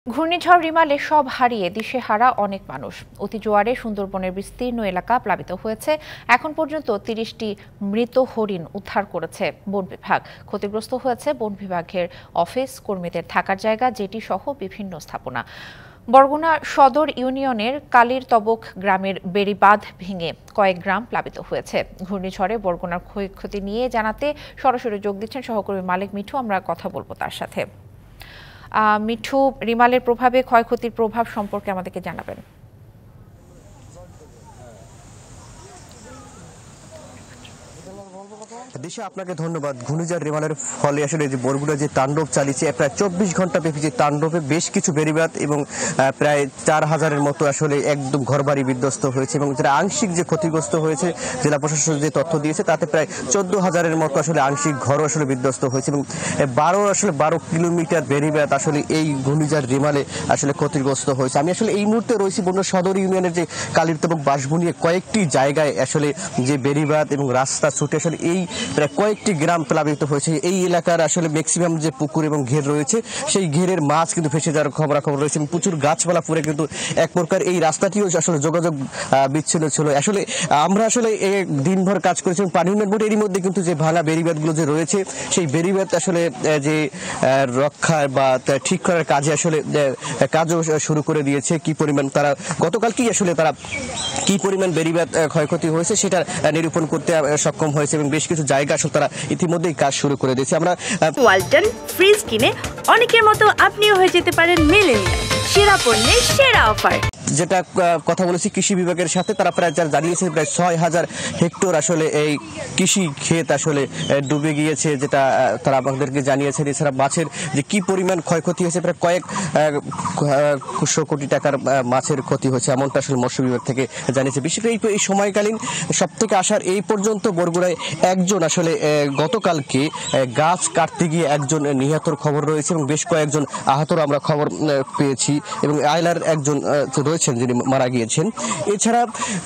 ঘূর্ণিঝড় রিমালে সব হারিয়ে দিশেহারা অনেক মানুষ। অতি জোয়ারে সুন্দরবনের বিস্তীর্ণ এলাকা প্লাবিত হয়েছে। এখন পর্যন্ত ৩০টি মৃত হরিণ উদ্ধার করেছে বন বিভাগ। ক্ষতিগ্রস্ত হয়েছে বন বিভাগের অফিস, কর্মীদের থাকার জায়গা, জেটি সহ বিভিন্ন স্থাপনা। বরগুনা সদর ইউনিয়নের কালীর তবক গ্রামের বেড়িবাঁধ ভেঙে কয়েক গ্রাম প্লাবিত হয়েছে। ঘূর্ণিঝড়ে বরগুনার ক্ষয়ক্ষতি নিয়ে জানাতে সরাসরি যোগ দিচ্ছেন সহকর্মী মালিক মিঠু। আমরা কথা বলবো তার সাথে। মিঠু, রিমালের প্রভাবে ক্ষয়ক্ষতির প্রভাব সম্পর্কে আমাদেরকে জানাবেন। দিশা, আপনাকে ধন্যবাদ। ঘূর্ণিঝড় রিমালের ফলে আসলে যে বরগুনা যে তাণ্ডব চালিয়েছে, প্রায় 24 ঘন্টা ব্যাপী যে তাণ্ডবে বেশ কিছু বেড়িবাঁধ এবং প্রায় 4000-এর মতো আসলে একদম ঘরবাড়ি বিধ্বস্ত হয়েছে এবং যেটা আংশিক যে ক্ষতিগ্রস্ত হয়েছে, জেলা প্রশাসন যে তথ্য দিয়েছে তাতে প্রায় 14,000-এর মতো আসলে আংশিক ঘরও আসলে বিধ্বস্ত হয়েছে এবং 12 কিলোমিটার বেড়িবাঁধ আসলে এই ঘূর্ণিঝড় রিমালে আসলে ক্ষতিগ্রস্ত হয়েছে। আমি আসলে এই মুহূর্তে রয়েছি বরগুনা সদর ইউনিয়নের যে কালীর তবক বাঁশবুনিয়া কয়েকটি জায়গায় আসলে যে বেড়িবাঁধ এবং রাস্তা ছুটে আসলে এই প্রায় কয়েকটি গ্রাম প্লাবিত হয়েছে। এই এলাকার আসলে ম্যাক্সিমাম যে পুকুর এবং ঘের রয়েছে, সেই ঘেরের মাছ কিন্তু ভেসে যাওয়ার খবরাখবর রয়েছে এবং প্রচুর গাছপালা পড়ে কিন্তু এক প্রকার এই রাস্তাটিও আসলে যোগাযোগ বিচ্ছিন্ন ছিল। আসলে আমরা আসলে দিনভর কাজ করেছি পানি উন্নয়ন বোর্ড, এরই মধ্যে কিন্তু যে ভাঙা বেড়িবাঁধগুলো যে রয়েছে, সেই বেড়িবাঁধ আসলে যে রক্ষা বা ঠিক করার কাজে আসলে কাজও শুরু করে দিয়েছে। কি পরিমাণ তারা গতকালকেই আসলে তারা কি পরিমাণ বেড়িবাঁধ ক্ষয়ক্ষতি হয়েছে সেটা নিরূপণ করতে সক্ষম হয়েছে এবং বেশ কিছু জায়গা আসলে তারা ইতিমধ্যেই কাজ শুরু করে দিয়েছে। আমরা ওয়ালটন ফ্রিজ কিনে অনেকের মতো আপনিও হয়ে যেতে পারেন মিলেনিয়াল। সেরা পণ্যের সেরা অফার। যেটা কথা বলেছি কৃষি বিভাগের সাথে, তারা প্রায় জানিয়েছে প্রায় 6000 হেক্টর আসলে এই কৃষি ক্ষেত আসলে ডুবে গিয়েছে, যেটা তারা আমাদেরকে জানিয়েছেন। এছাড়া মাছের যে কি পরিমাণ ক্ষয়ক্ষতি হয়েছে, প্রায় কয়েকশো কোটি টাকার মাছের ক্ষতি হয়েছে, এমনটা আসলে মৎস্য বিভাগ থেকে জানিয়েছে। বিশেষ করে এই সময়কালীন সব থেকে আসার এই পর্যন্ত বরগুনায় একজন আসলে গতকালকে গাছ কাটতে গিয়ে একজন নিহতর খবর রয়েছে এবং বেশ কয়েকজন আহতর আমরা খবর পেয়েছি এবং আইলার একজন রয়েছেন যিনি মারা গিয়েছেন। এছাড়া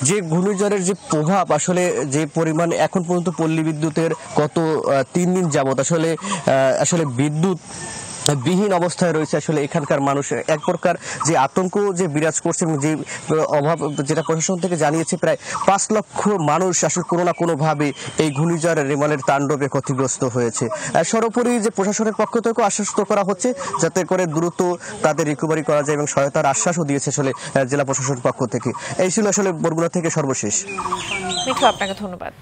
যে ঘূর্ণিঝড়ের যে প্রভাব আসলে যে পরিমাণ এখন পর্যন্ত পল্লী বিদ্যুতের গত 3 দিন যাবত আসলে বিদ্যুৎ বিহীন অবস্থায় রয়েছে। আসলে এখানকার মানুষ এক প্রকার যে আতঙ্ক যে বিরাজ করছে এবং যে অভাব, যেটা প্রশাসন থেকে জানিয়েছে প্রায় 5 লক্ষ মানুষ আসলে কোনো না কোনোভাবে এই ঘূর্ণিঝড় রিমালের তাণ্ডবে ক্ষতিগ্রস্ত হয়েছে। সর্বোপরি যে প্রশাসনের পক্ষ থেকে আশ্বস্ত করা হচ্ছে যাতে করে দ্রুত তাদের রিকভারি করা যায় এবং সহায়তার আশ্বাসও দিয়েছে আসলে জেলা প্রশাসনের পক্ষ থেকে। এই ছিল আসলে বরগুনা থেকে সর্বশেষ। মিঠু, আপনাকে ধন্যবাদ।